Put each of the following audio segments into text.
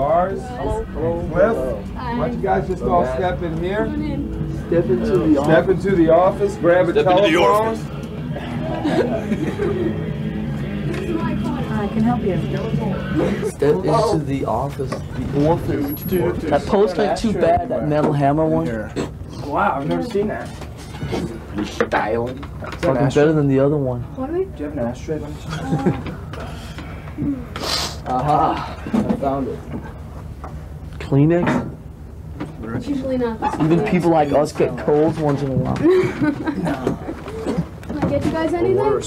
Lars, Cliff. Why don't you guys just all step in here? Step into the office. Step into the office. Grab a telephone. I can help you. Step into the office. The office. That poster ain't too bad. That metal hammer one. Wow, I've never seen that. Styling. Fucking better than the other one. What are we? Do you have an ashtray? Aha! I found it. Kleenex? It's usually not this Even way. people like us get colds once in a while. Can I get you guys anything?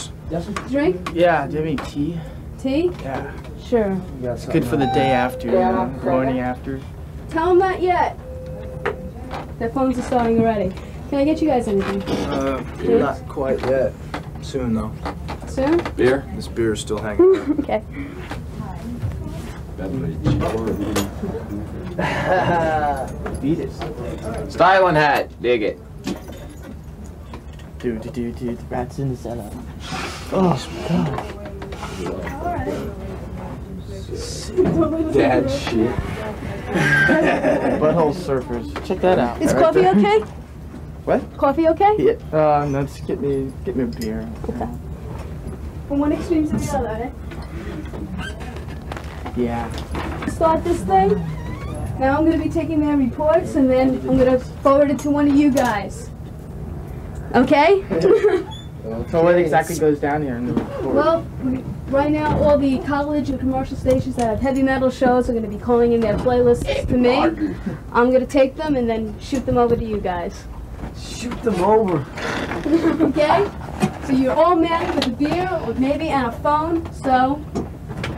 Drink? Yeah, do you have any tea? Tea? Yeah. Sure. It's good for the day after, morning after. Tell them not yet. Their phones are starting already. Can I get you guys anything? Not quite yet. Soon though. Soon? Beer? This beer is still hanging out. Okay. Beat it. Styling hat, dig it. Dude, Rats in the cellar. Oh, God. Dad shit. Butthole surfers. Check that out. Is coffee okay? What? Coffee okay? Yeah. No, just get me a beer. Okay. From one extreme to the other, eh? Yeah. Start this thing. Now I'm going to be taking their reports and then I'm going to forward it to one of you guys. Okay? So what exactly goes down here in the report? Well, right now all the college and commercial stations that have heavy metal shows are going to be calling in their playlists to me. I'm going to take them and then shoot them over to you guys. Shoot them over. Okay? So you're all married with a beer or maybe and a phone, so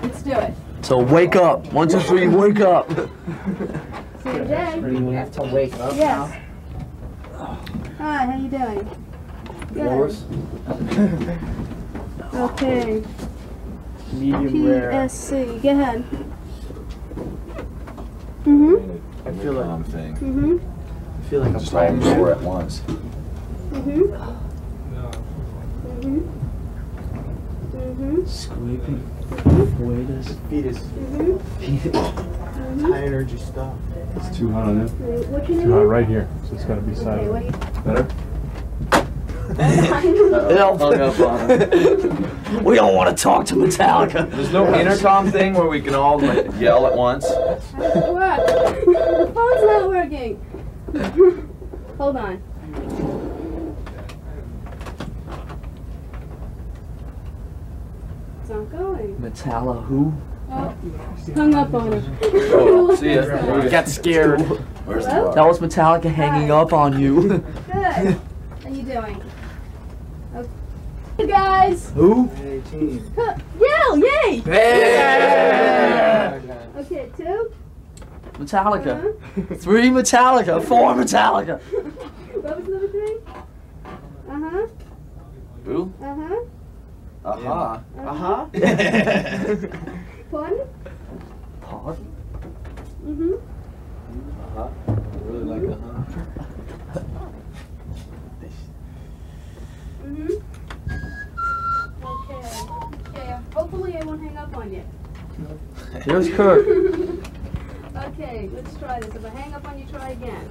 let's do it. So wake up. 1, 2, 3, wake up. Same day. We have to wake up Yes. Hi, how you doing? Good. Okay. Medium rare. PSC. Go ahead. Mhm. I feel like Mhm. I feel like I'm Just all four at once. Mhm. Mhm. Mhm. Scraping. Waiters. fetus. Mhm. High energy stuff. It's too hot on it. What's your Too hot name? right here, so it's got to be Okay, silent. what do you? Better? We don't want to talk to Metallica. There's no intercom thing where we can all like, yell at once. How does it work? The phone's not working. Hold on. It's not going. Metallica who? Oh, hung up on him. Oh, see ya. Got scared. Where's the Hello? bar? That was Metallica hanging up on you. Good. How you doing? Okay. Hey guys. Who? Yell! Yay! Hey! Okay, 2. Metallica. 3 Metallica. 4 Metallica. What was number 3? Uh-huh. Who? Uh-huh. Aha. Uh-huh. Pardon? Pardon? Mm-hmm. Uh-huh. I really like uh-huh. Mm-hmm. Okay. Okay, hopefully I won't hang up on you. Here's Kirk. Okay, let's try this. If I hang up on you, try again.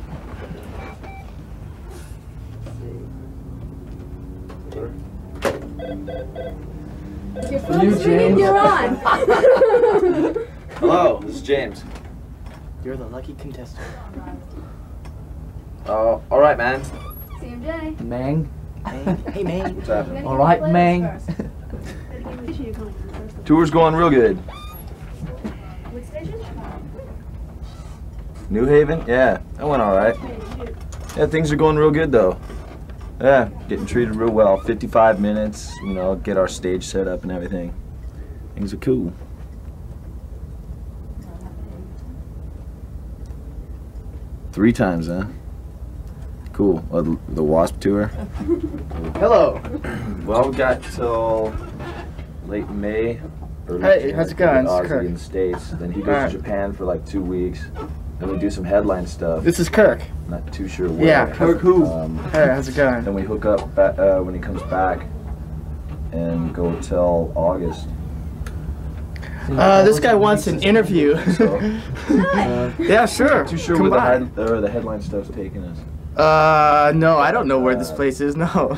If your phone's ringing, you're on. Hello, this is James. You're the lucky contestant. Oh, all right, man. CMJ. Mang. Hey, man. What's happening? All right, Mang. Tour's going real good. What station? New Haven? Yeah, that went all right. Yeah, things are going real good though. Yeah, getting treated real well. 55 minutes, you know, get our stage set up and everything. Things are cool. Three times, huh? Cool. The Wasp tour. Hello. Well, we got till late May. Hey, how's it going? It's Ozzy Kirk. in the States. Then he goes Alright. to Japan for like 2 weeks. Then we do some headline stuff. This is Kirk. Not too sure where. Yeah, Kirk who? Hey, how's it going? Then we hook up when he comes back and go till August. This guy wants an interview. Yeah, sure. Too sure Come where by. the headline stuff's taking us. No, I don't know where this place is, no.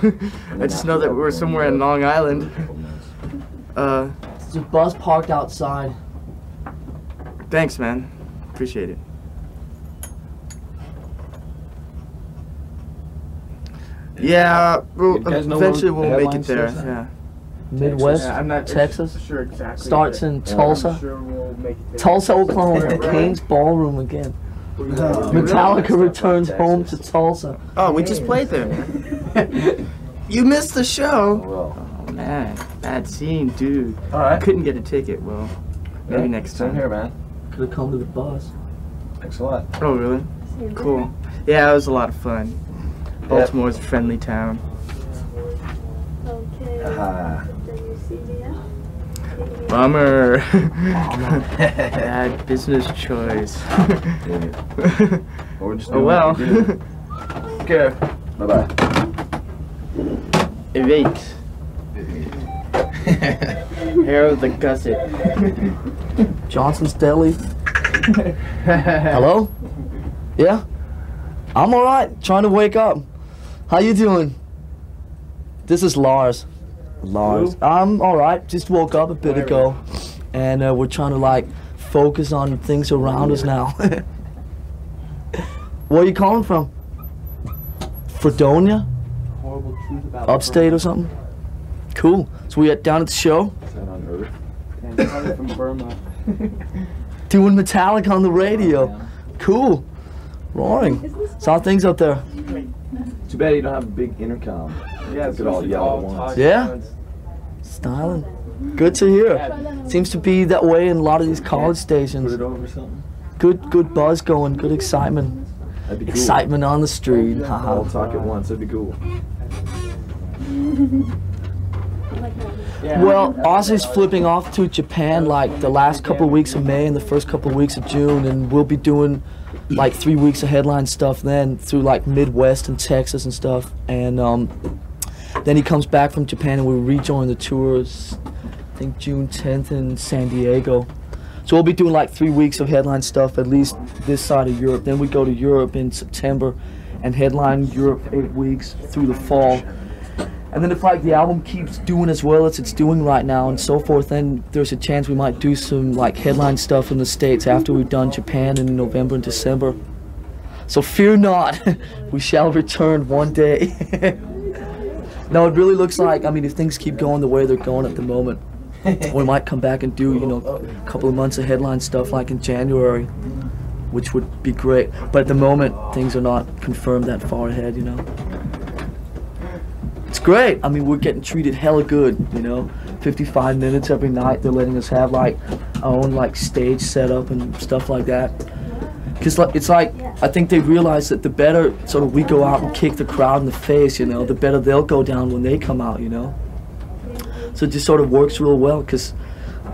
I just know that we're somewhere in Long Island. There's a bus parked outside. Thanks, man. Appreciate it. Yeah, You guys know eventually where we'll the make it there, headline yeah. Midwest, Yeah, I'm not Texas. sure exactly. Starts in Tulsa. I'm sure we'll make it there. Tulsa, Oklahoma, the King's Ballroom again. Metallica returns home to Tulsa. Oh, we just played there. You missed the show. Well, Oh man, bad scene, dude. all right. Couldn't get a ticket. Well, maybe next Same time. here, man. Could have come to the bus. Thanks a lot. Oh really? Cool. Yeah, it was a lot of fun. Baltimore's a friendly town. Okay. Ah. Then you see me out. Bummer. Bad business choice. Or just Oh well. Okay. Bye bye. Evade. Hair of the gusset. Johnson's Deli. Hello? Yeah? I'm alright. Trying to wake up. How you doing? This is Lars. Lars. I'm alright. Just woke up a bit ago. And we're trying to like focus on things around us now. Where are you calling from? Fredonia? Horrible truth about Upstate or something? Cool. So we down at the show? Is that on Earth? Burma. From Burma. Doing Metallica on the radio. Cool. Roaring. So how things up there? Too bad you don't have a big intercom. Yeah, Look at all the yellow ones. Yeah? Styling. Good to hear. Seems to be that way in a lot of these college Put stations. it over something. Good buzz going, good excitement. That'd be cool. Excitement on the street. All Haha. talk at once. That'd be cool. Well, Ozzy's flipping off to Japan like the last couple of weeks of May and the first couple of weeks of June, and we'll be doing like 3 weeks of headline stuff then through like Midwest and Texas and stuff. And then he comes back from Japan and we rejoin the tours, I think June 10th in San Diego. So we'll be doing like 3 weeks of headline stuff, at least this side of Europe. Then we go to Europe in September and headline Europe 8 weeks through the fall. And then if like the album keeps doing as well as it's doing right now and so forth, then there's a chance we might do some like headline stuff in the States after we've done Japan in November and December. So fear not, we shall return one day. No, it really looks like, I mean, if things keep going the way they're going at the moment, we might come back and do, you know, a couple of months of headline stuff like in January, which would be great. But at the moment, things are not confirmed that far ahead, you know. It's great. I mean, we're getting treated hella good, you know. 55 minutes every night. They're letting us have like our own like stage setup and stuff like that. Because it's like, I think they realize that the better sort of we go out and kick the crowd in the face, you know, the better they'll go down when they come out, you know. So it just sort of works real well, because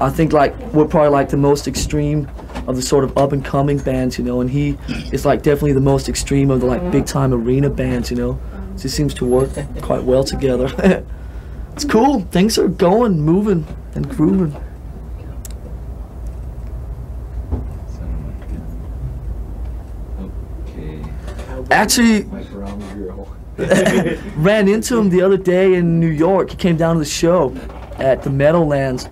I think like we're probably like the most extreme of the sort of up and coming bands, you know, and he is like definitely the most extreme of the like big time arena bands, you know. It just seems to work quite well together. It's cool. Things are going, moving, and grooving. Okay. Actually, ran into him the other day in New York. He came down to the show at the Meadowlands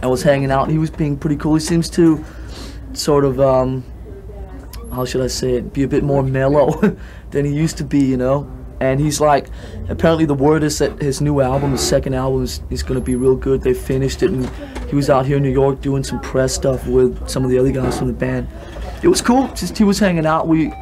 and was hanging out. He was being pretty cool. He seems to sort of, how should I say it, be a bit more mellow than he used to be, you know. And he's like, apparently the word is that his new album, his second album, is going to be real good. They finished it, and he was out here in New York doing some press stuff with some of the other guys from the band. It was cool. Just he was hanging out. We,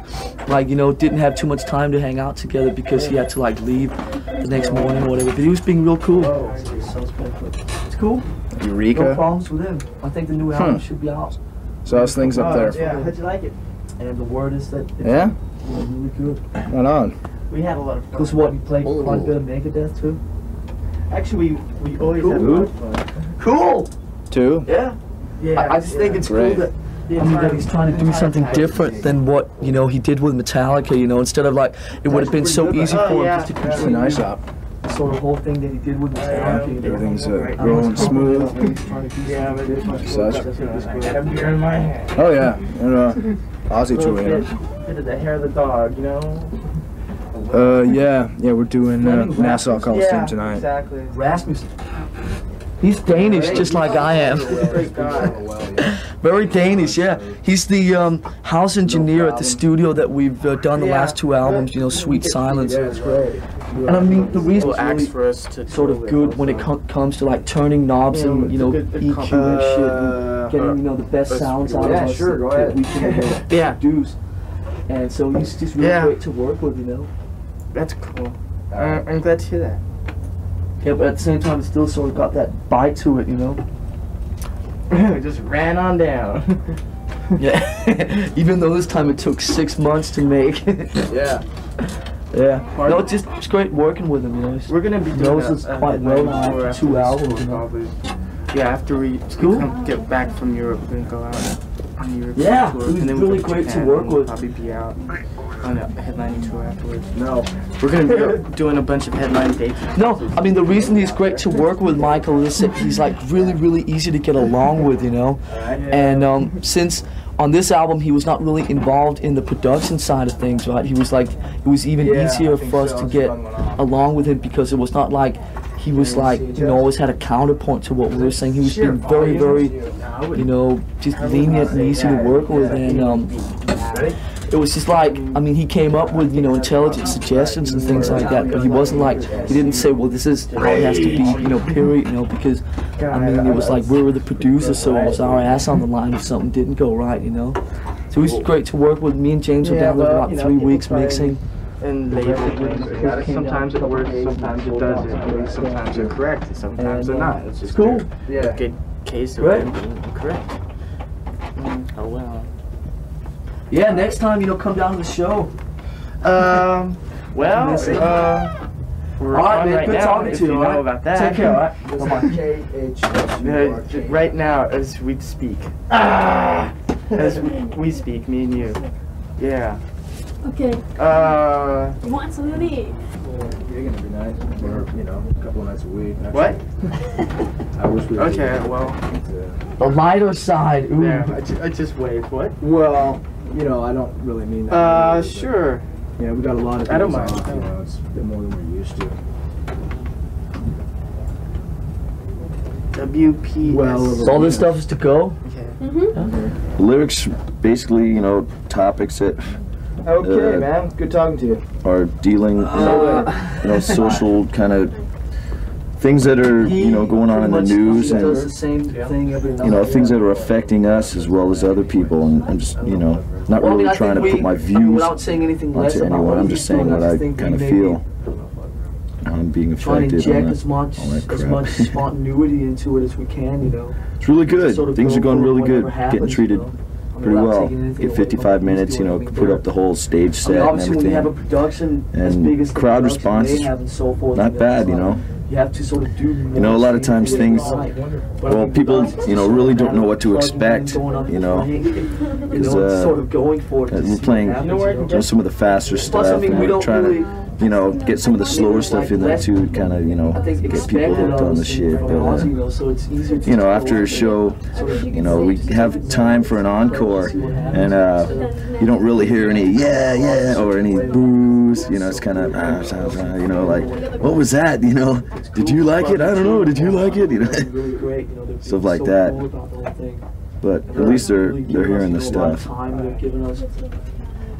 like, you know, didn't have too much time to hang out together because he had to like leave the next morning or whatever. But he was being real cool. It's cool. Eureka. No problems with him. I think the new album should be out. So how's things up there? Yeah, how'd you like it? And the word is that it's Yeah? really good. Right on. We had a lot of fun. Because what, you played quite a bit of Megadeth too? Actually, we always have a lot of fun. Cool! Two? Yeah. Yeah, I just think it's Great. cool that, I mean, that he's trying to do something different than what, you know, he did with Metallica, you know, instead of like, it would have been so easy for him just to It's a continue. nice op. sort of whole thing that he did with his sound. Everything's rolling smooth. Yeah, but Such. I got a beer in my hand. Oh yeah, and Aussie tour. Bit of the hair of the dog, you know? Yeah, we're doing Nassau Coliseum tonight. Exactly. Rasmussen. He's Danish, just like I am. Very Danish, yeah. He's the house engineer at the studio that we've done the last 2 albums, you know, Sweet Silence. Yeah, it's great. And I mean, the reason it's Acts really for us to sort of good when it comes to like turning knobs and, you know, EQ and shit, and getting, you know, the best sounds out of us that we can produce. And so he's just really great to work with, you know. That's cool. I'm glad to hear that. Yeah, but at the same time, it still sort of got that bite to it, you know. Just ran on down. Yeah, even though this time it took 6 months to make. Yeah. Yeah. No, it's great working with him, you know. We're gonna be doing knows us quite well now after 2 albums, you know. Yeah, after we cool. Get back from Europe, we're gonna go out on Europe tour. Yeah, it was And then really we'll go great to Japan, work and we'll with. probably be out on a headlining tour afterwards. No. We're gonna be doing a bunch of headline dates. No, I mean the reason he's great to work with, Michael, is that he's like really easy to get along with, you know. And since on this album he was not really involved in the production side of things, right? He was like, it was even easier for us to get along with him because it was not like he was like, you know, always had a counterpoint to what we were saying. He was being very, you know, just lenient and easy to work with, and it was just like, I mean, he came up with, you know, intelligent suggestions and things like that, but he wasn't like, he didn't say, well, this is how it has to be, you know, period, you know, because, I mean, it was like, we were the producer, so it was our ass on the line if something didn't go right, you know. So it was great to work with. Me and James were down there for about 3 weeks mixing. And sometimes it works, sometimes it doesn't. I mean, sometimes they're correct, sometimes they're not. It's just cool. A good case of them being incorrect. Oh well. Yeah, next time, you know, come down to the show. Well, we're all right, on man, right good now, talking if to you, know about that. Take care, alright? Come on. Right now, as we speak. As we speak, me and you. Yeah. Okay. You want some of these? You're gonna be nice for, you know, a couple of nights a week. What? I wish we Okay, well. The lighter side. Ooh. There, I just waved. What? Well, you know, I don't really mean that. Really, sure. Yeah, we got a lot of I don't days mind. off, you know, it's a bit more than we're used to. WP. Well, All this stuff is to go? Mm-hmm. The lyrics, basically, you know, topics that Okay, man. Good talking to you. are dealing, you know, social kind of things that are, you know, going on in the news, He does the and same thing every night. you know, things that are affecting us as well as other people. And I'm just, you know, not Well, I mean, really I trying to think put my I mean, views without saying anything less onto about anyone. what I'm he's just saying doing, what I think kind of we feel. I'm being maybe try and affected inject on as much all that crap. spontaneity into it as we can, you know. It's really good. Sort of Things go are going for really whatever good. happens, Getting treated you know. I mean, pretty without well. taking anything Get away 55 from what minutes, he's you know, doing, I mean, put up the whole stage I mean, set and obviously when you have a everything. production as And big as the crowd production response they is have and so forth, Not bad, you know. You have to sort of do more. You know, a lot of times things, well, people, you know, really don't know what to expect, you know, because sort of going for it. we're playing, you know, some of the faster Plus, I stuff, mean, and we we're don't trying really, to, you know, get some of the slower stuff in there too, kind of, you know, I think, get people hooked on the shit. But, so it's easier to you know, after a show, you know, we have time for an encore, and you don't really hear any yeah or any boos. You know, it's kind of you know, like, what was that? You know, did you like it? I don't know. Did you like it? You know, stuff like that. But at least they're hearing the stuff. They're giving us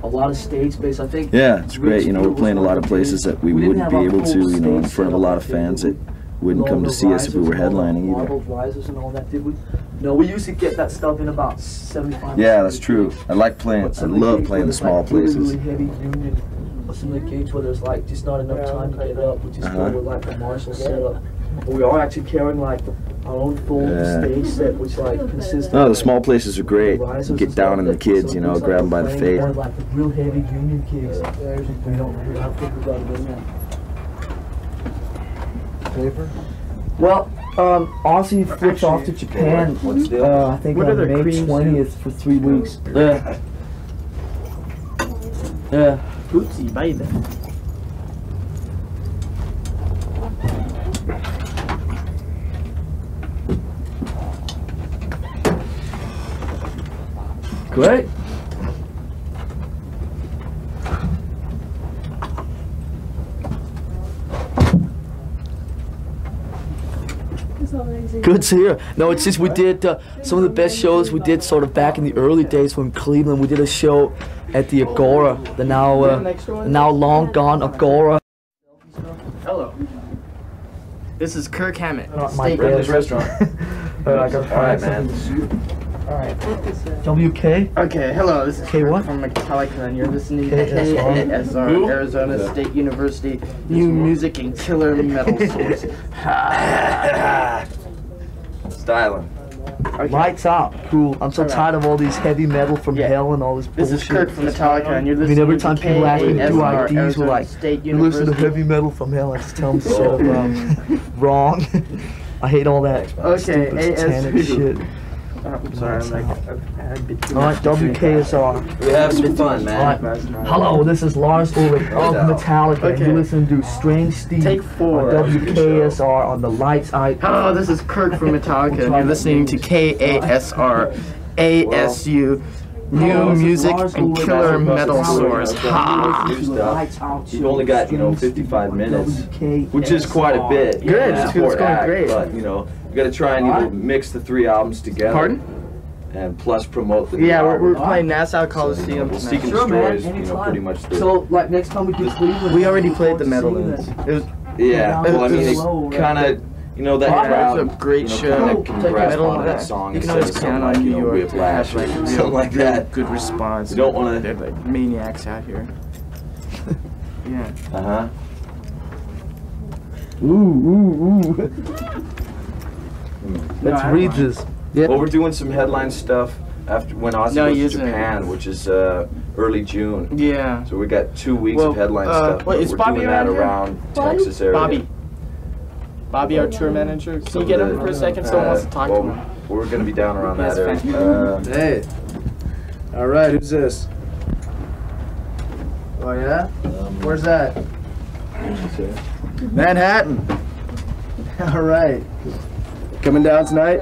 a lot of stage space. I think. Yeah, it's great. You know, we're playing a lot of places that we wouldn't be able to, you know, in front of a lot of fans that wouldn't come to see us if we were headlining either. No, we usually get that stuff in about 75. Yeah, that's true. I love playing the small places. Really heavy union, or some of the gigs where there's like just not enough time to get up, we just go with like the Marshall setup. But we are actually carrying like our own full stage set, which like consists. No, the small places are great. You get down on the kids, you know, grab them by the face. Like the real heavy union gigs. We don't think we got it in there. Paper? Well, Aussie flips off to Japan. I think on May 20th for 3 weeks. Yeah. Oopsie, baby. Great. Good to hear. No, it's just we did some of the best shows we did sort of back in the early days when Cleveland. We did a show at the Agora, the now long gone Agora. Hello. This is Kirk Hammett. My Brenda's restaurant. Alright, man. Alright. WK? Okay, hello, this is K Kirk what? from Metallica, and you're listening to KSR. KSR, Arizona State University, new music and killer metal source. Styling. Okay. Lights out. Cool. I'm so tired of all these heavy metal from hell and all this bullshit. This is Kirk from Metallica, and you're I mean, listening every to time people ask me to do KSR, IDs, we're like, State you listen to University. heavy metal from hell. I just tell them sort of wrong. I hate all that stupid satanic shit. I'm sorry, I'm like, Alright, WKSR. We have some fun, man. Alright. Hello, this is Lars Ulrich of Metallica. And you're listening to Strange Steve Take 4. on WKSR on the Lights Out. Hello, this is Kirk from Metallica, and you're listening to KASR ASU, new music and killer metal source. Ha! You've only got, 55 minutes, which is quite a bit. Good, it's going great. But, you got to try and mix the 3 albums together. Pardon? And plus promote the Yeah, new we're album. playing Nassau Coliseum Well, tonight. Seeking Destroy is, pretty much the... So, like, next time we do Cleveland... We already played the metal ones. It was Yeah, well, I mean, it kind of... that crowd, it was a great show. kind of can grasp Metal, on that song you can instead of always something count like, on New York to Whiplash have or like something like that. good response. You don't want to... They're like maniacs out here. Yeah. Uh-huh. Ooh. Let's read this. Yeah. Well, we're doing some headline stuff after when Ozzy goes to isn't. Japan, which is early June. Yeah. So we got 2 weeks of headline stuff. wait, but is we're Bobby doing that around here? around Texas area. Bobby, our tour manager. Can you get him for a second? Someone wants to talk to him. We're going to be down around that Yes, area. Hey. All right, who's this? Oh yeah? Where's that? Manhattan. All right. Coming down tonight?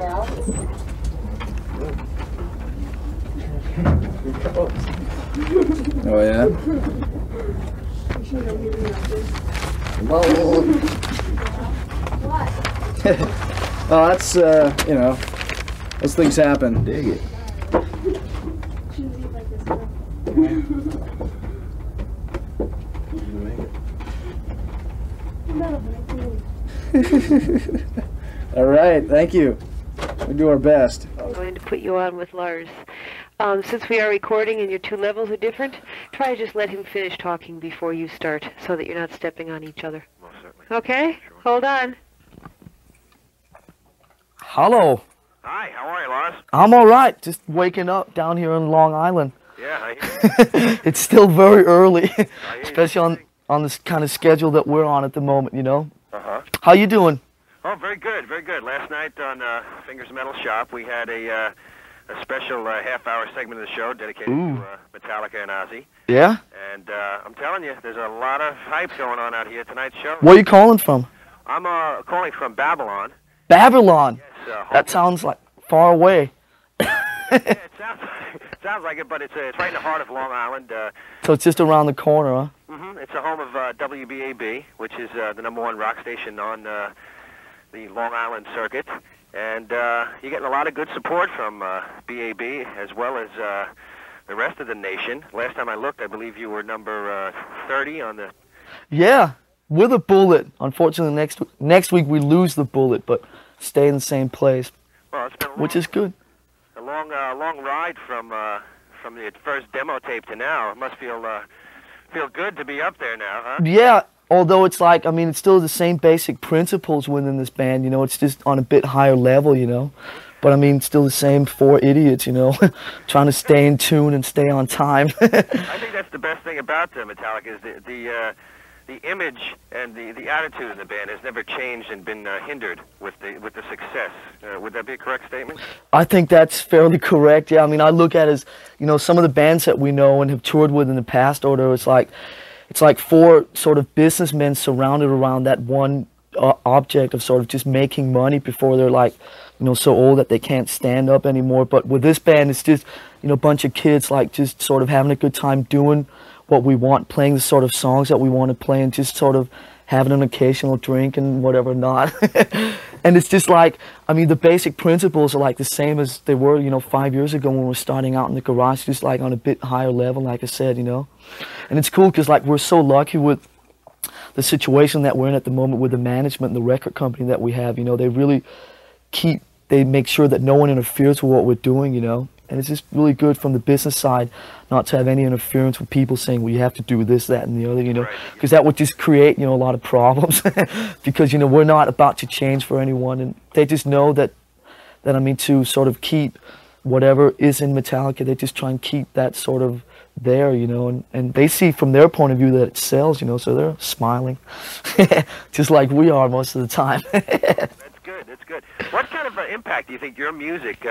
Oh yeah? Oh, that's those things happen. Dig it. All right, thank you. We do our best. I'm going to put you on with Lars. Since we are recording and your 2 levels are different, try to just let him finish talking before you start so that you're not stepping on each other. Most certainly. Okay? Sure. Hold on. Hello. Hi, how are you, Lars? I'm alright. Just waking up down here in Long Island. Yeah, I hear It's still very early, you. especially on this kind of schedule that we're on at the moment, Uh-huh. How you doing? Oh, very good, very good. Last night on Fingers Metal Shop, we had a special half-hour segment of the show dedicated to Metallica and Ozzy. Yeah? And I'm telling you, there's a lot of hype going on out here tonight's show. Where are you calling from? I'm calling from Babylon. Babylon. Yes, That sounds like far away. yeah, it sounds like it, but it's right in the heart of Long Island. So it's just around the corner, huh? It's the home of WBAB, which is the #1 rock station on the Long Island circuit. And you're getting a lot of good support from BAB as well as the rest of the nation. Last time I looked, I believe you were number 30 on the... Yeah, with a bullet. Unfortunately, next week we lose the bullet, but stay in the same place, Well, it's been which is good. a long ride from the first demo tape to now. It must feel good to be up there now, huh? Yeah, although it's like, I mean, it's still the same basic principles within this band, it's just on a bit higher level, But I mean, still the same 4 idiots, trying to stay in tune and stay on time. I think that's the best thing about Metallica is the image and the attitude of the band has never changed and been hindered with the success. Would that be a correct statement? I think that's fairly correct. Yeah, I mean, I look at it as, some of the bands that we know and have toured with in the past, or it's like 4 sort of businessmen surrounded around that one object of sort of just making money before they're like, so old that they can't stand up anymore. But with this band, it's just you know, a bunch of kids like just sort of having a good time doing what we want, playing the sort of songs that we want to play, and just sort of having an occasional drink and whatever not. And it's just like, I mean, the basic principles are like the same as they were, you know, 5 years ago when we were starting out in the garage, just like on a bit higher level, like I said, you know. And it's cool because like we're so lucky with the situation that we're in at the moment with the management and the record company that we have, you know. They really they make sure that no one interferes with what we're doing, you know. And it's just really good from the business side not to have any interference with people saying, well, you have to do this, that, and the other, you know, because that would just create, you know, a lot of problems because, you know, we're not about to change for anyone, and they just know that I mean, to sort of keep whatever is in Metallica, they just try and keep that sort of there, you know, and they see from their point of view that it sells, you know, so they're smiling just like we are most of the time. That's good, that's good. What kind of impact do you think your music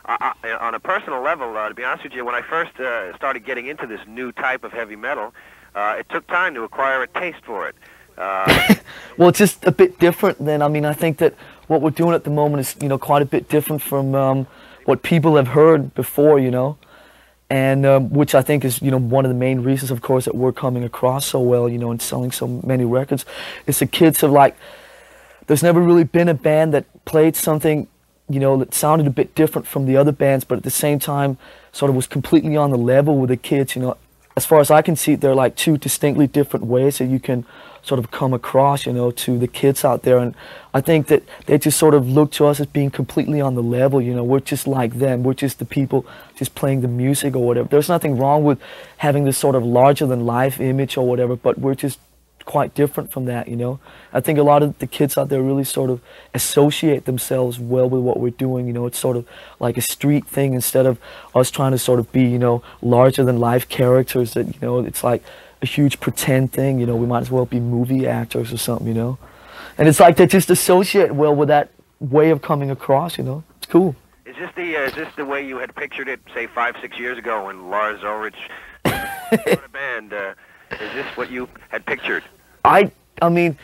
on a personal level, to be honest with you, when I first started getting into this new type of heavy metal, it took time to acquire a taste for it. Well, it's just a bit different than, I mean, I think that what we're doing at the moment is, you know, quite a bit different from what people have heard before, you know, and which I think is, you know, one of the main reasons, of course, that we're coming across so well, you know, and selling so many records. It's the kids have like, there's never really been a band that played something, you know, that sounded a bit different from the other bands, but at the same time sort of was completely on the level with the kids, you know. As far as I can see, there are like two distinctly different ways that you can sort of come across, you know, to the kids out there. And I think that they just sort of look to us as being completely on the level, you know. We're just like them. We're just the people just playing the music or whatever. There's nothing wrong with having this sort of larger than life image or whatever, but we're just quite different from that, you know. I think a lot of the kids out there really sort of associate themselves well with what we're doing, you know. It's sort of like a street thing instead of us trying to sort of be, you know, larger than life characters that, you know, it's like a huge pretend thing, you know. We might as well be movie actors or something, you know. And it's like they just associate well with that way of coming across, you know. It's cool. Is this the way you had pictured it, say 5-6 years ago when Lars Ulrich started a band? Is this what you had pictured? I mean,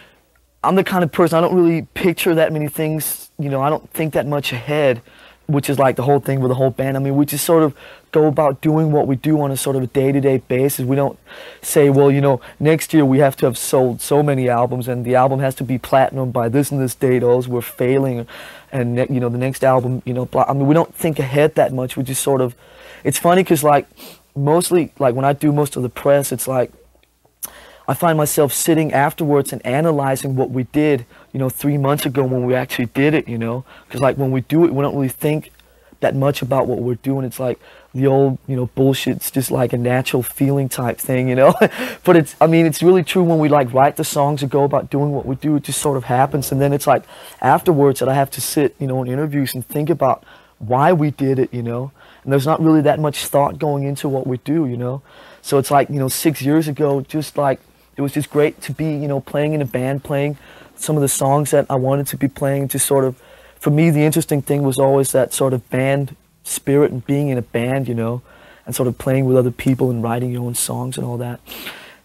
I'm the kind of person, I don't really picture that many things, you know. I don't think that much ahead, which is like the whole thing with the whole band. I mean, we just sort of go about doing what we do on a sort of a day-to-day basis. We don't say, well, you know, next year we have to have sold so many albums and the album has to be platinum by this and this date, or else we're failing, and you know, the next album, you know, I mean, we don't think ahead that much. We just sort of, it's funny because like mostly, like when I do most of the press, it's like I find myself sitting afterwards and analyzing what we did, you know, 3 months ago when we actually did it, you know. Because like when we do it, we don't really think that much about what we're doing. It's like the old, you know, bullshit. It's just like a natural feeling type thing, you know. But it's, I mean, it's really true when we like write the songs and go about doing what we do. It just sort of happens, and then it's like afterwards that I have to sit, you know, in interviews and think about why we did it, you know. And there's not really that much thought going into what we do, you know. So it's like, you know, 6 years ago, just like, it was just great to be, you know, playing in a band, playing some of the songs that I wanted to be playing. Just sort of, for me, the interesting thing was always that sort of band spirit and being in a band, you know, and sort of playing with other people and writing your own songs and all that.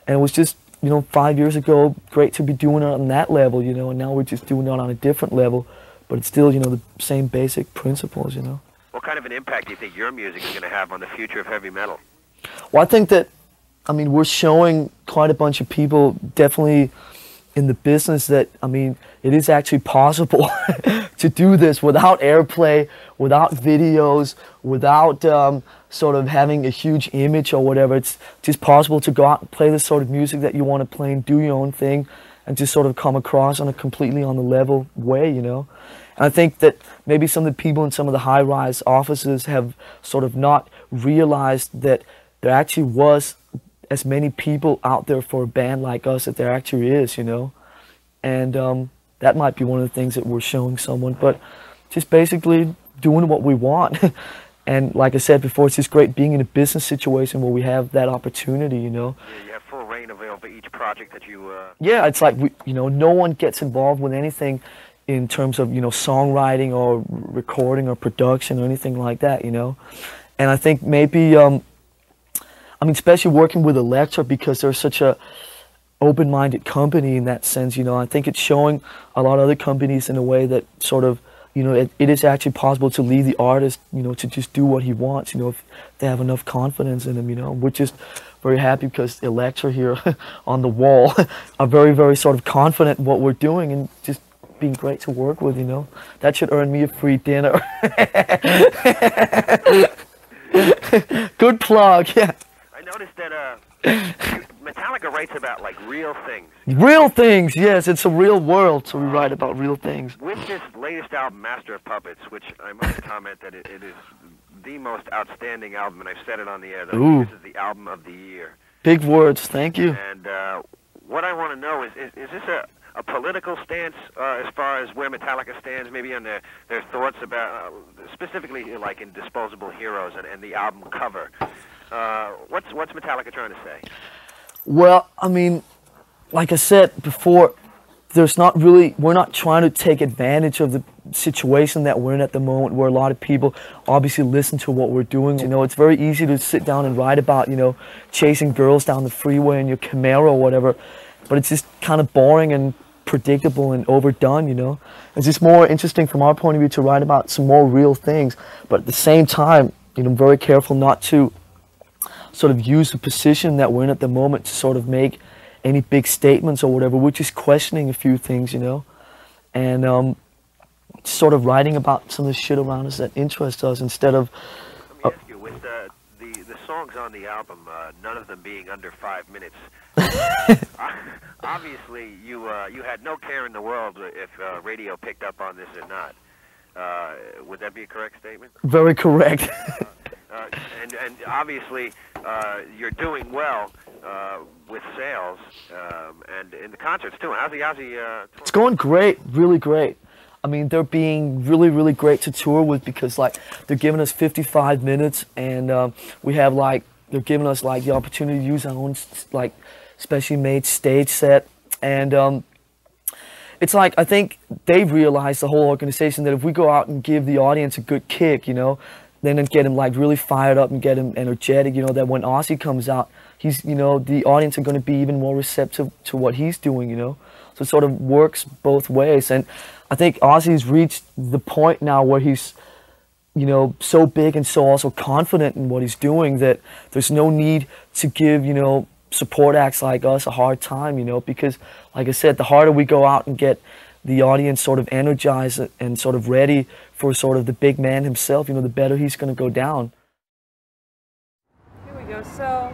And it was just, you know, 5 years ago, great to be doing it on that level, you know, and now we're just doing it on a different level, but it's still, you know, the same basic principles, you know. What kind of an impact do you think your music is going to have on the future of heavy metal? Well, I think that, I mean, we're showing quite a bunch of people, definitely in the business, that, I mean, it is actually possible to do this without airplay, without videos, without sort of having a huge image or whatever. It's just possible to go out and play the sort of music that you want to play and do your own thing and just sort of come across on a completely on the level way, you know. And I think that maybe some of the people in some of the high-rise offices have sort of not realized that there actually was as many people out there for a band like us that there actually is, you know. And that might be one of the things that we're showing someone, but just basically doing what we want. And like I said before, it's just great being in a business situation where we have that opportunity, you know. Yeah, you have full reign over each project that you... Yeah, it's like, you know, no one gets involved with anything in terms of, you know, songwriting or recording or production or anything like that, you know. And I think maybe... I mean, especially working with Elektra, because they're such a open-minded company in that sense, you know. I think it's showing a lot of other companies in a way that sort of you know, it is actually possible to leave the artist, you know, to just do what he wants, you know, if they have enough confidence in him, you know. We're just very happy because the Electra here on the wall are very, very sort of confident in what we're doing and just being great to work with, you know. That should earn me a free dinner. Good plug, yeah. I noticed that Metallica writes about like real things. Real things, yes. It's a real world, so we write about real things. With this latest album, Master of Puppets, which I must comment that it is the most outstanding album, and I've said it on the air, that this is the album of the year. Big words, thank you. And what I want to know is this a political stance as far as where Metallica stands, maybe on their thoughts about, specifically like in Disposable Heroes and the album cover? What's Metallica trying to say? Well, I mean, like I said before, we're not trying to take advantage of the situation that we're in at the moment, where a lot of people obviously listen to what we're doing. You know, it's very easy to sit down and write about, you know, chasing girls down the freeway in your Camaro or whatever, but it's just kind of boring and predictable and overdone, you know. It's just more interesting from our point of view to write about some more real things, but at the same time, you know, I'm very careful not to sort of use the position that we're in at the moment to sort of make any big statements or whatever. We're just questioning a few things, you know, and sort of writing about some of the shit around us that interests us instead of... Let me ask you, with the songs on the album, none of them being under 5 minutes, obviously you had no care in the world if radio picked up on this or not. Would that be a correct statement? Very correct. And obviously you're doing well with sales and in the concerts too. How's the It's going great, really great. I mean, they're being really, really great to tour with because like they're giving us 55 minutes and we have like, they're giving us like the opportunity to use our own like specially made stage set, and it's like, I think they've realized, the whole organization, that if we go out and give the audience a good kick, you know, then get him like really fired up and get him energetic, you know, that when Ozzy comes out, he's, you know, the audience are going to be even more receptive to what he's doing, you know. So it sort of works both ways, and I think Ozzy's reached the point now where he's, you know, so big and so also confident in what he's doing that there's no need to give, you know, support acts like us a hard time, you know, because like I said, the harder we go out and get the audience sort of energized and sort of ready for sort of the big man himself, you know, the better he's going to go down. Here we go. So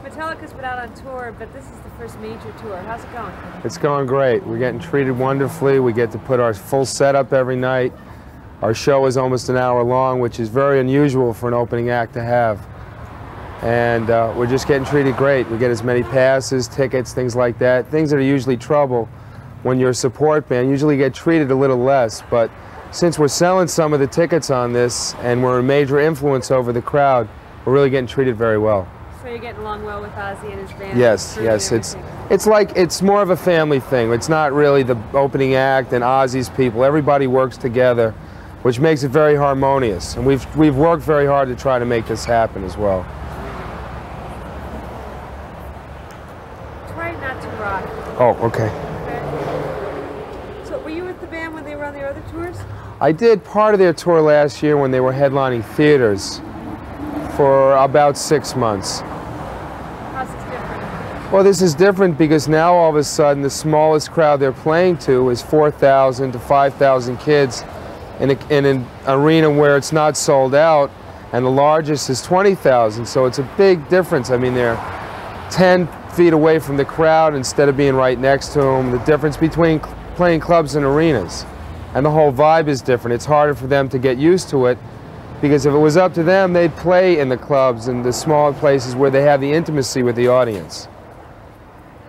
Metallica's been out on tour, but this is the first major tour. How's it going? It's going great. We're getting treated wonderfully. We get to put our full setup every night. Our show is almost an hour long, which is very unusual for an opening act to have. And we're just getting treated great. We get as many passes, tickets, things like that. Things that are usually trouble when you're a support band usually get treated a little less. But since we're selling some of the tickets on this and we're a major influence over the crowd, we're really getting treated very well. So you're getting along well with Ozzy and his band? Yes, yes. It's more of a family thing. It's not really the opening act and Ozzy's people. Everybody works together, which makes it very harmonious. And we've worked very hard to try to make this happen as well. Try not to rock. Oh, okay. So were you with the band when they were on their other tours? I did part of their tour last year when they were headlining theaters for about 6 months. How's this different? Well, this is different because now all of a sudden the smallest crowd they're playing to is 4,000 to 5,000 kids in an arena where it's not sold out, and the largest is 20,000, so it's a big difference. I mean, they're 10 feet away from the crowd instead of being right next to them. The difference between playing clubs and arenas, and the whole vibe is different. It's harder for them to get used to it, because if it was up to them, they'd play in the clubs and the smaller places where they have the intimacy with the audience.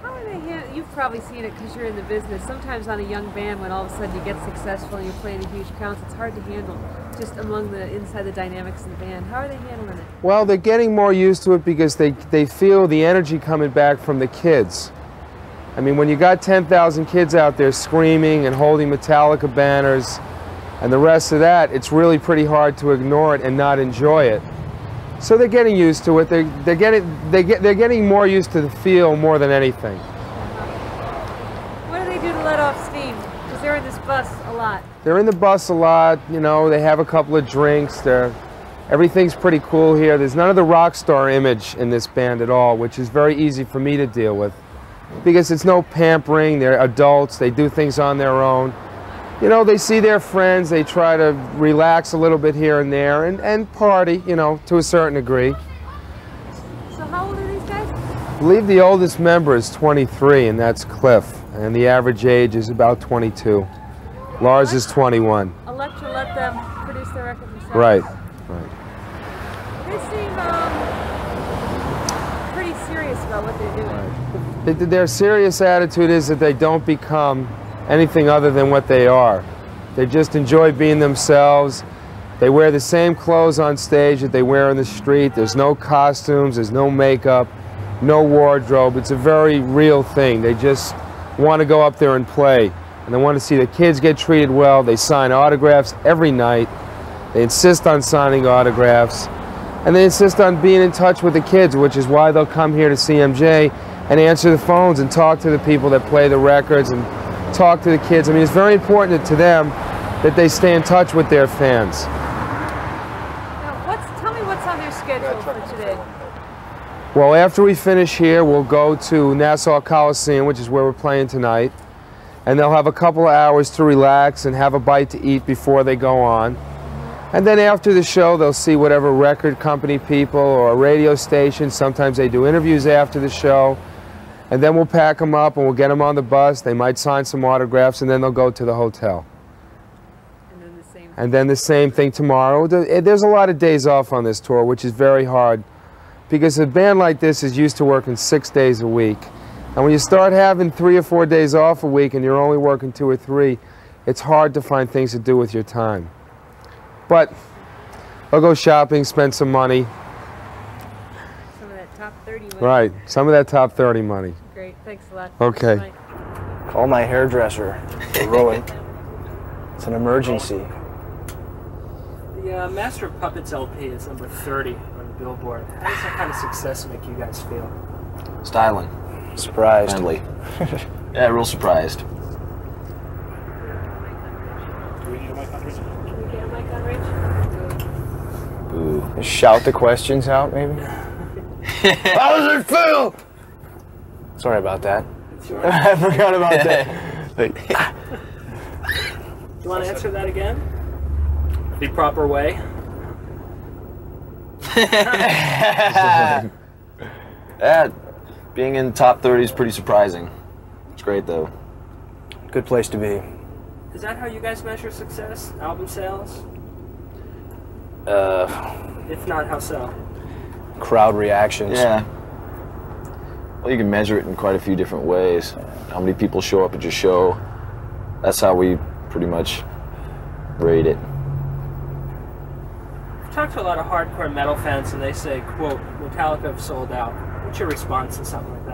How are they You've probably seen it because you're in the business. Sometimes on a young band, when all of a sudden you get successful and you're playing in huge crowds, it's hard to handle just among the inside the dynamics of the band. How are they handling it? Well, they're getting more used to it because they feel the energy coming back from the kids. I mean, when you got 10,000 kids out there screaming and holding Metallica banners and the rest of that, it's really pretty hard to ignore it and not enjoy it. So they're getting used to it. They're getting more used to the feel more than anything. What do they do to let off steam? Because they're in this bus a lot. They're in the bus a lot, you know, they have a couple of drinks, everything's pretty cool here. There's none of the rock star image in this band at all, which is very easy for me to deal with. Because it's no pampering, they're adults, they do things on their own. You know, they see their friends, they try to relax a little bit here and there, and party, you know, to a certain degree. So how old are these guys? I believe the oldest member is 23, and that's Cliff, and the average age is about 22. Lars is 21. Electra let them produce their record themselves. Right. They seem pretty serious about what they're doing. Right. Their serious attitude is that they don't become anything other than what they are. They just enjoy being themselves. They wear the same clothes on stage that they wear in the street. There's no costumes, there's no makeup, no wardrobe. It's a very real thing. They just want to go up there and play. And they want to see the kids get treated well. They sign autographs every night. They insist on signing autographs. And they insist on being in touch with the kids, which is why they'll come here to CMJ and answer the phones and talk to the people that play the records and talk to the kids. I mean, it's very important to them that they stay in touch with their fans. Now, tell me what's on their schedule for today. Well, after we finish here, we'll go to Nassau Coliseum, which is where we're playing tonight. And they'll have a couple of hours to relax and have a bite to eat before they go on. And then after the show, they'll see whatever record company people or a radio station. Sometimes they do interviews after the show. And then we'll pack them up and we'll get them on the bus. They might sign some autographs and then they'll go to the hotel. And then the same thing tomorrow. There's a lot of days off on this tour, which is very hard. Because a band like this is used to working 6 days a week. And when you start having 3 or 4 days off a week and you're only working 2 or 3, it's hard to find things to do with your time. But I'll go shopping, spend some money. Some of that top 30 money. Right, some of that top 30 money. Great, thanks a lot. Okay. Call my hairdresser. We're rolling. It's an emergency. The Master of Puppets LP is number 30 on the Billboard. How does that kind of success make you guys feel? Styling. Surprised. Friendly. Yeah, real surprised. Do we need a mic on Rich? Can we get a mic on Rich? Boo. Shout the questions out, maybe? How does it feel? Sorry about that. I forgot about that. Do you want to answer that again? The proper way? Yeah, being in top 30 is pretty surprising. It's great though. Good place to be. Is that how you guys measure success? Album sales? If not, how so? Crowd reactions. Yeah. Well, you can measure it in quite a few different ways. How many people show up at your show. That's how we pretty much rate it. I've talked to a lot of hardcore metal fans and they say, quote, Metallica have sold out. What's your response to something like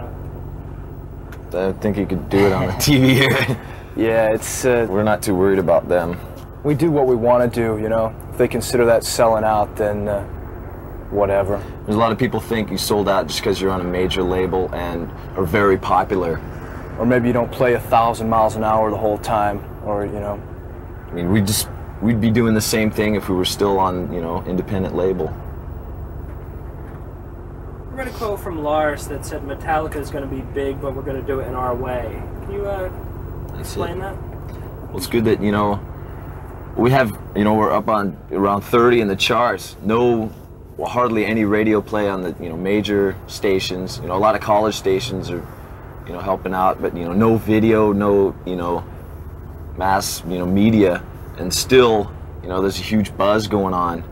that? I think you could do it on the TV here. Yeah, it's... We're not too worried about them. We do what we want to do, you know? If they consider that selling out, then whatever. There's a lot of people think you sold out just because you're on a major label and are very popular. Or maybe you don't play 1,000 miles an hour the whole time, or, you know... I mean, we'd be doing the same thing if we were still on, you know, independent label. I read a quote from Lars that said Metallica is going to be big, but we're going to do it in our way. Can you explain that? Well, it's good that, you know, we have, you know, we're up on around 30 in the charts. No, well, hardly any radio play on the, you know, major stations. You know, a lot of college stations are, you know, helping out, but, you know, no video, no, you know, mass, you know, media, and still, you know, there's a huge buzz going on,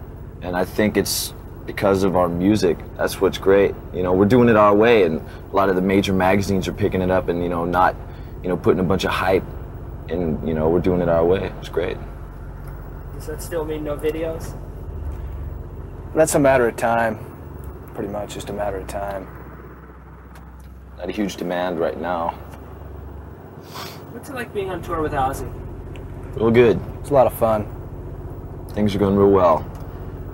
and I think it's because of our music. That's what's great. You know, we're doing it our way, and a lot of the major magazines are picking it up and, you know, not, you know, putting a bunch of hype, and, you know, we're doing it our way. It's great. Does that still mean no videos? That's a matter of time. Pretty much just a matter of time. Not a huge demand right now. What's it like being on tour with Ozzy? Real good. It's a lot of fun. Things are going real well.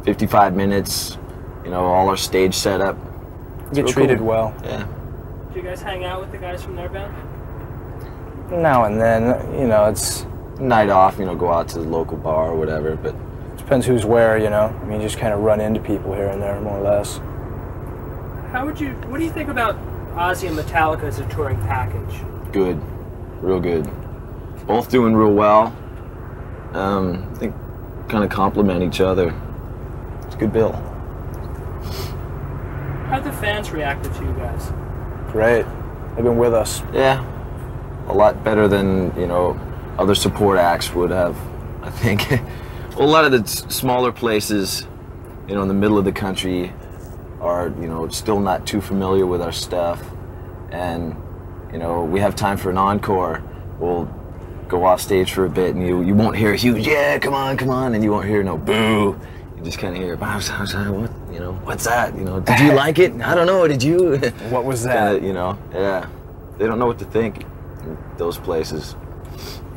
55 minutes, you know, all our stage setup. Get treated well. Yeah. Do you guys hang out with the guys from their band? Now and then, you know, it's night off, you know, go out to the local bar or whatever, but... Depends who's where, you know? I mean, you just kind of run into people here and there, more or less. What do you think about Ozzy and Metallica as a touring package? Good. Real good. Both doing real well. I think kind of complement each other. It's a good bill. How have the fans reacted to you guys? Great. They've been with us. Yeah. A lot better than, you know, other support acts would have, I think. Well, a lot of the smaller places, you know, in the middle of the country are, you know, still not too familiar with our stuff. And, you know, we have time for an encore. We'll go off stage for a bit and you won't hear a huge, yeah, come on, and you won't hear no boo. You just kind of hear, what, you know, what's that? You know, did you like it? I don't know, did you? What was that? You know, yeah. They don't know what to think in those places.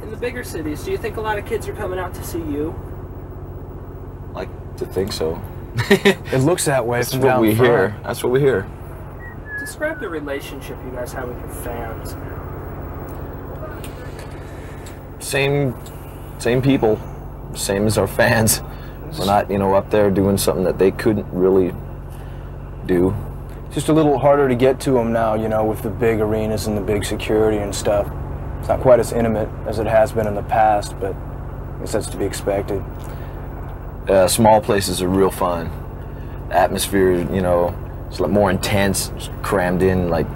In the bigger cities, do you think a lot of kids are coming out to see you? Like to think so. It looks that way. That's what we hear. That's what we hear. Describe the relationship you guys have with your fans. Same people, same as our fans. We're not, you know, up there doing something that they couldn't really do. It's just a little harder to get to them now, you know, with the big arenas and the big security and stuff. It's not quite as intimate as it has been in the past, but I guess that's to be expected. Small places are real fun. Atmosphere, you know, it's a lot more intense, crammed in, like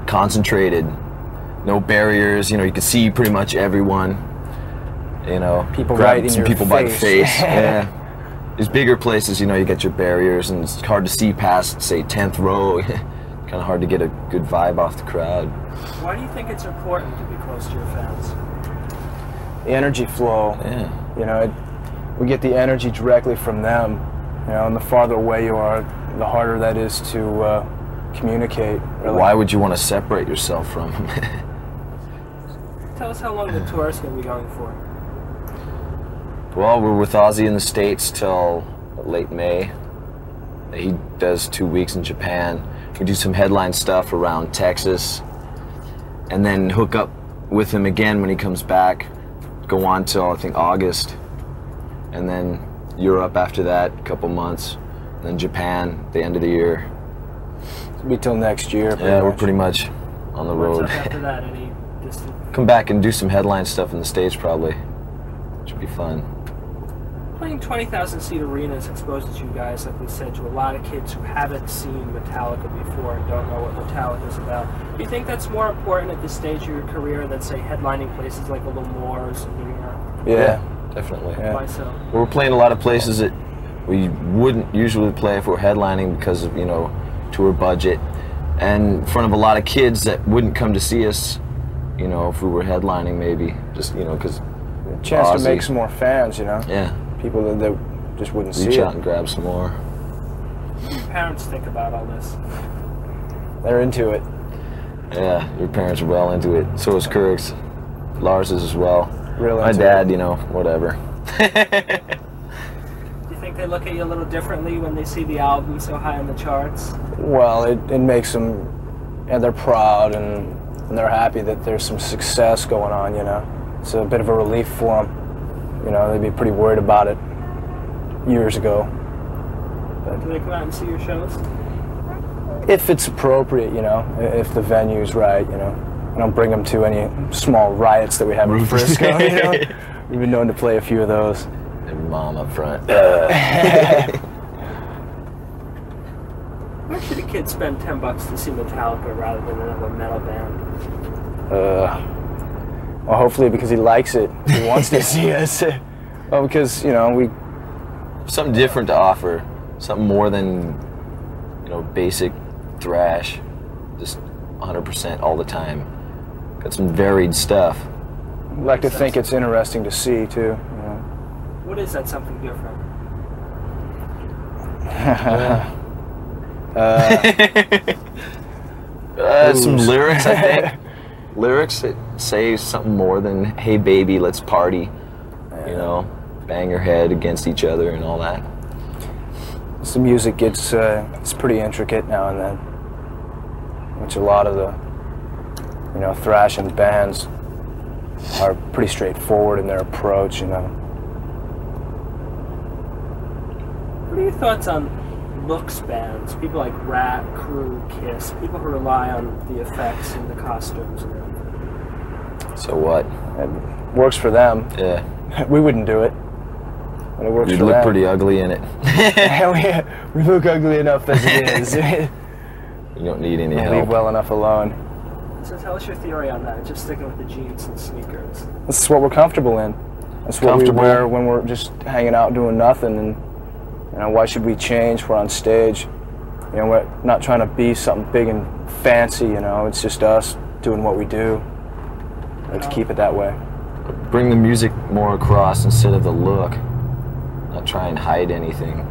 concentrated. No barriers, you know, you can see pretty much everyone. You know, people right in some your people face. By the face. Yeah. These bigger places, you know, you get your barriers and it's hard to see past, say, 10th row. Kind of hard to get a good vibe off the crowd. Why do you think it's important to be close to your fans? The energy flow. Yeah. You know, we get the energy directly from them. You know, and the farther away you are, the harder that is to communicate. Really. Why would you want to separate yourself from them? Tell us how long the tour is going to be going for. Well, we're with Ozzy in the States till late May. He does 2 weeks in Japan. We do some headline stuff around Texas, and then hook up with him again when he comes back. Go on till, I think, August, and then Europe after that, a couple months, and then Japan, the end of the year. It'll be till next year. Yeah, we're pretty much on the road. What's up after that? Any distant? Come back and do some headline stuff in the States probably, which would be fun. Playing 20,000-seat arenas exposes you guys, like we said, to a lot of kids who haven't seen Metallica before and don't know what Metallica is about. Do you think that's more important at this stage of your career than, say, headlining places like a Lemore's in New York? Yeah, definitely. Yeah. Why so? We're playing a lot of places that we wouldn't usually play if we're headlining because of, you know, tour budget, and in front of a lot of kids that wouldn't come to see us, you know, if we were headlining maybe, just, you know, because a chance to make some more fans, you know? Yeah. People that just wouldn't see it. Reach out and grab some more. What do your parents think about all this? They're into it. Yeah, your parents are well into it. So is Kirk's. Lars is as well. Really? My dad, you know, whatever. Do you think they look at you a little differently when they see the album so high on the charts? Well, it makes them, and they're proud and they're happy that there's some success going on, you know. It's a bit of a relief for them. You know, they'd be pretty worried about it years ago. But do they come out and see your shows? If it's appropriate, you know, if the venue's right, you know. I don't bring them to any small riots that we have in Frisco, you know. We've been known to play a few of those. And Mom up front. Why should a kid spend $10 to see Metallica rather than another metal band? Well, hopefully because he likes it. He wants to see us. Well, because, you know, we... Something different to offer. Something more than, you know, basic thrash. Just 100% all the time. Got some varied stuff. I'd like to think it's interesting to see, too. You know. What is that something different? Some lyrics, I think. Lyrics that say something more than, hey baby, let's party, you know, bang your head against each other and all that. The music gets, it's pretty intricate now and then, which a lot of the, you know, thrashing bands are pretty straightforward in their approach, you know. What are your thoughts on looks bands? People like Rat, Crew, Kiss, people who rely on the effects and the costumes and everything. So what? It works for them. Yeah. We wouldn't do it. But it works You'd for look them. pretty ugly in it. we look ugly enough as it is. You don't need any Leave help. well enough alone. So tell us your theory on that, just sticking with the jeans and sneakers. This is what we're comfortable in. That's what we wear when we're just hanging out doing nothing. And you know, why should we change? We're on stage. You know, we're not trying to be something big and fancy, you know. It's just us doing what we do. Let's keep it that way. Bring the music more across instead of the look. Not try and hide anything.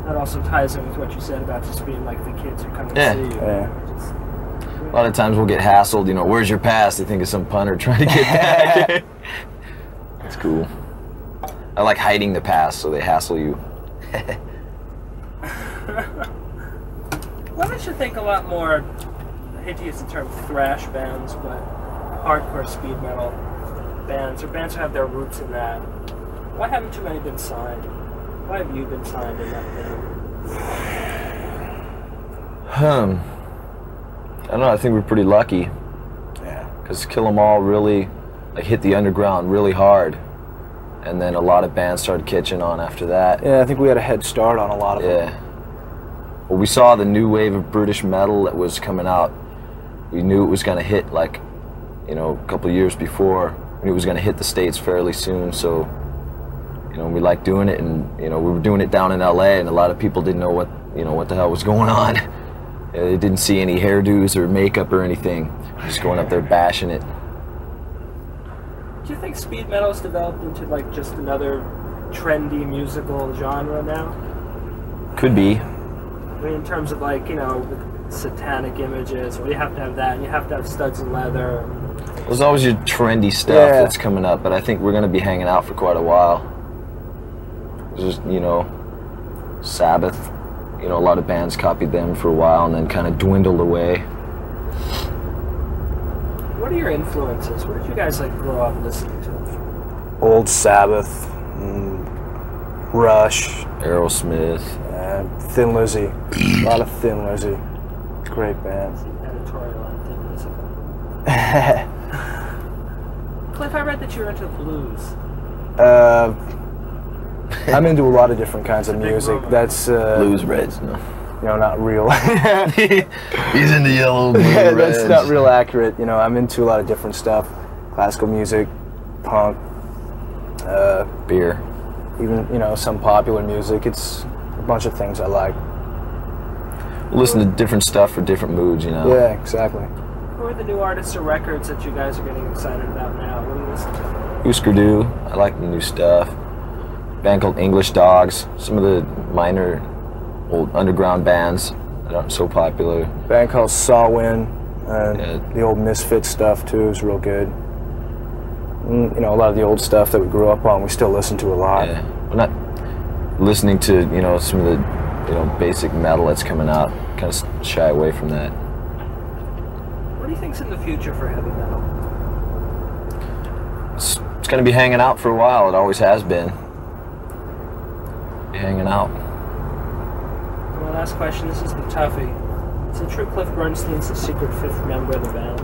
That also ties in with what you said about just being like the kids who come and Yeah. see you. Yeah. A lot of times we'll get hassled, you know, where's your pass? They think it's some punter trying to get back. That's cool. I like hiding the pass so they hassle you. Why don't you think a lot more, I hate to use the term thrash bands, but hardcore speed metal bands, or bands who have their roots in that? Why haven't too many been signed? Why have you been signed in that band? I don't know, I think we're pretty lucky. Yeah. Because Kill 'Em All really hit the underground really hard. And then a lot of bands started catching on after that. Yeah, I think we had a head start on a lot of them. Yeah. Well, we saw the new wave of British metal that was coming out. We knew it was going to hit, like, you know, a couple of years before. We knew it was going to hit the States fairly soon, so, you know, we liked doing it. And, you know, we were doing it down in LA, and a lot of people didn't know what, you know, what the hell was going on. They didn't see any hairdos or makeup or anything. Just going up there bashing it. Do you think speed metal has developed into like just another trendy musical genre now? Could be. I mean, in terms of like, you know, satanic images, or you have to have that, and you have to have studs and leather. There's always your trendy stuff that's coming up, but I think we're going to be hanging out for quite a while. Just, you know, Sabbath, you know, a lot of bands copied them for a while and then kind of dwindled away. What are your influences? What did you guys like grow up listening to? Old Sabbath, Rush, Aerosmith, Thin Lizzy. A lot of Thin Lizzy. Great band. Editorial on Thin Lizzy. Cliff, I read that you're into blues. I'm into a lot of different kinds of music. That's blues, reds, no. You know, not real. He's into yellow, blue, reds. That's not real accurate. You know, I'm into a lot of different stuff. Classical music, punk, beer. Even, you know, some popular music. It's a bunch of things I like. Listen to different stuff for different moods, you know. Yeah, exactly. Who are the new artists or records that you guys are getting excited about now? What do you listen to? Husker Du, I like the new stuff. Band called English Dogs. Some of the minor old underground bands that aren't so popular. Band called Sawin, the old Misfit stuff too is real good. And, you know, a lot of the old stuff that we grew up on, we still listen to a lot. Yeah, we're not listening to, you know, some of the, you know, basic metal that's coming out. Kind of shy away from that. What do you think's in the future for heavy metal? It's going to be hanging out for a while. It always has been. Be hanging out. My last question, this is the toughie. Is it true Cliff Bernstein's the secret fifth member of the band?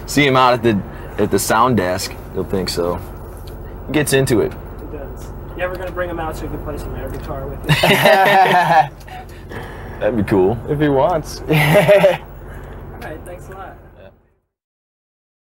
See him out at the sound desk, you'll think so. He gets into it. He does. You ever going to bring him out so he can play some air guitar with you? That'd be cool. If he wants. Alright, thanks a lot.